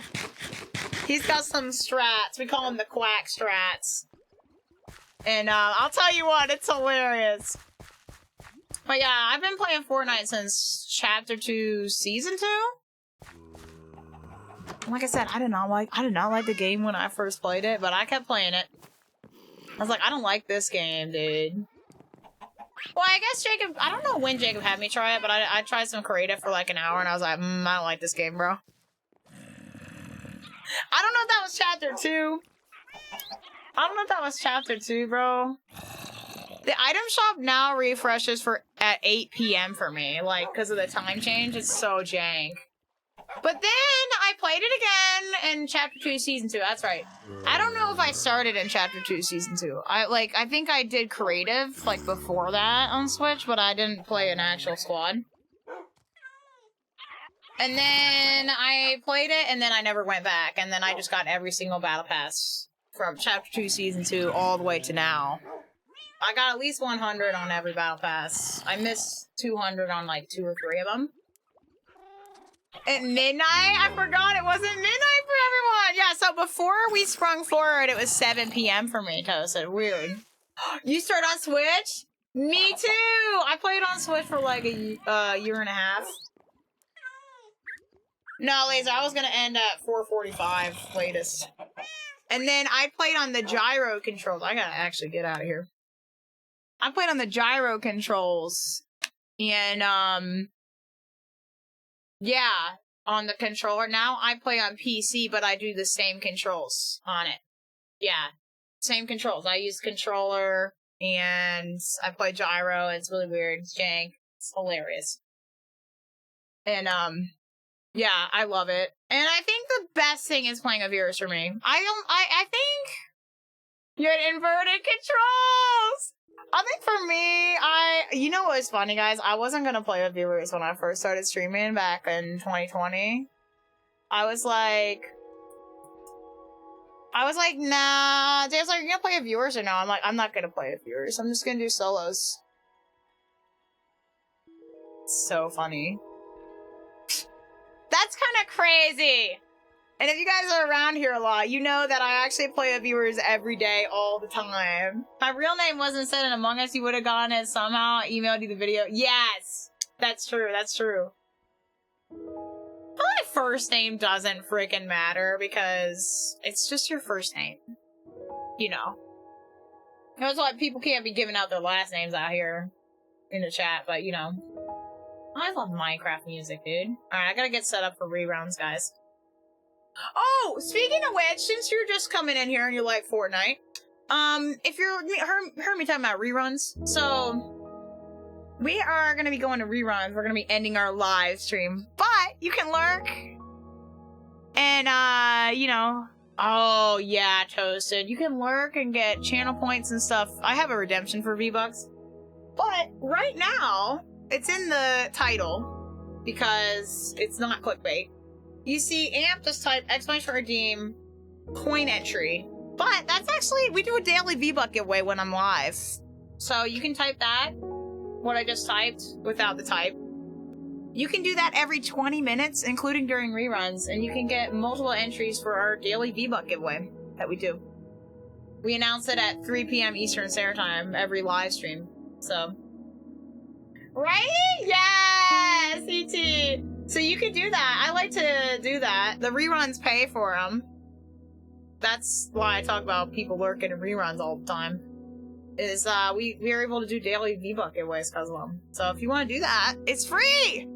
He's got some strats. We call him the Quack strats. And I'll tell you what, it's hilarious. But yeah, I've been playing Fortnite since Chapter 2, Season 2. Like I said, I did not like the game when I first played it, but I kept playing it. I was like, I don't like this game, dude. Well, I guess Jacob, I don't know when Jacob had me try it, but I tried some creative for like an hour, and I was like, I don't like this game, bro. I don't know if that was Chapter 2. I don't know if that was Chapter 2, bro. The item shop now refreshes at 8 p.m. for me, like, because of the time change. It's so jank. But then I played it again in Chapter 2, Season 2. That's right. I don't know if I started in Chapter 2, Season 2. I think I did creative, like, before that on Switch, but I didn't play an actual squad. And then I played it, and then I never went back. And then I just got every single battle pass from Chapter 2, Season 2 all the way to now. I got at least 100 on every battle pass. I missed 200 on, like, 2 or 3 of them. At midnight? I forgot it wasn't midnight for everyone! Yeah, so before we sprung forward, it was 7 p.m. for me, Toasted. Weird. You start on Switch? Me too! I played on Switch for like a year and a half. No, Laser, I was gonna end at 4:45 latest. And then I played on the gyro controls. I gotta actually get out of here. I played on the gyro controls. And, yeah, on the controller. Now I play on PC, but I do the same controls on it. Yeah, same controls. I use controller, and I play gyro. It's really weird. It's jank. It's hilarious. And, yeah, I love it. And I think the best thing is playing with viewers for me. I think you had inverted controls! I think for me, you know what was funny, guys? I wasn't gonna play with viewers when I first started streaming back in 2020. I was like, nah. Jay's like, you gonna play with viewers or no? I'm like, I'm not gonna play with viewers. I'm just gonna do solos. It's so funny. That's kind of crazy. And if you guys are around here a lot, you know that I actually play with viewers every day, all the time. If my real name wasn't said in Among Us, you would have gotten it somehow, emailed you the video. Yes! That's true, that's true. But my first name doesn't freaking matter, because it's just your first name. You know. That's why people can't be giving out their last names out here in the chat, but you know. I love Minecraft music, dude. Alright, I gotta get set up for reruns, guys. Oh, speaking of which, since you're just coming in here and you like Fortnite, if you're heard me talking about reruns, so we are gonna be going to reruns. We're gonna be ending our live stream, but you can lurk, and you know, oh yeah, Toasted, you can lurk and get channel points and stuff. I have a redemption for V-Bucks, but right now it's in the title because it's not clickbait. You see, AMP, just type exclamation redeem coin entry. But that's actually, we do a daily V-Buck giveaway when I'm live. So you can type that, what I just typed, without the type. You can do that every 20 minutes, including during reruns, and you can get multiple entries for our daily V-Buck giveaway that we do. We announce it at 3 p.m. Eastern Standard Time every live stream. So, right? Yes, CT. So you can do that. I like to do that. The reruns pay for them. That's why I talk about people lurking in reruns all the time. Is we are able to do daily V-Buck giveaways because of them. So if you want to do that, it's free.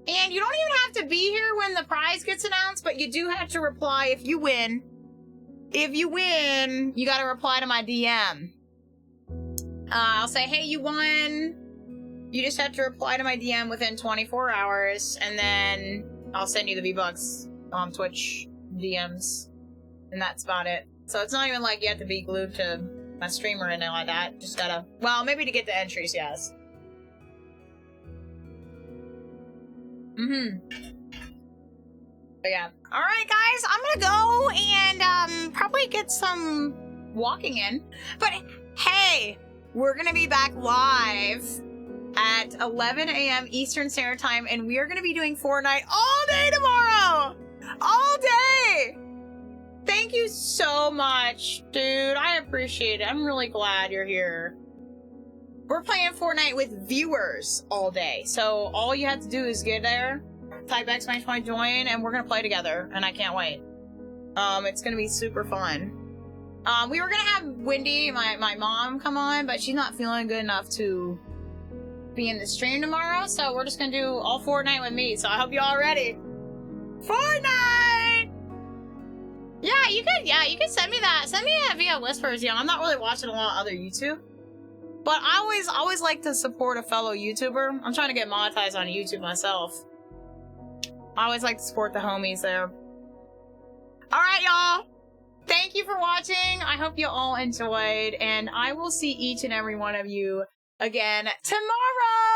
And you don't even have to be here when the prize gets announced, but you do have to reply if you win. If you win, you got to reply to my DM. I'll say, hey, you won. You just have to reply to my DM within 24 hours, and then I'll send you the V-Bucks on Twitch DMs. And that's about it. So it's not even like you have to be glued to my stream or anything like that. Just gotta, well, maybe to get the entries, yes. But yeah. Alright, guys, I'm gonna go and probably get some walking in. But hey, we're gonna be back live at 11 a.m. Eastern Standard Time, and we are gonna be doing Fortnite all day tomorrow! All day! Thank you so much, dude. I appreciate it. I'm really glad you're here. We're playing Fortnite with viewers all day, so all you have to do is get there, type !join, and we're gonna play together, and I can't wait. It's gonna be super fun. We were gonna have Wendy, my mom, come on, but she's not feeling good enough to be in the stream tomorrow, so we're just gonna do all Fortnite with me, so I hope you're all ready. Fortnite! Yeah, you could send me that. Send me that via Whispers, I'm not really watching a lot of other YouTube. But I always like to support a fellow YouTuber. I'm trying to get monetized on YouTube myself. I always like to support the homies there. Alright, y'all. Thank you for watching. I hope you all enjoyed. And I will see each and every one of you again tomorrow.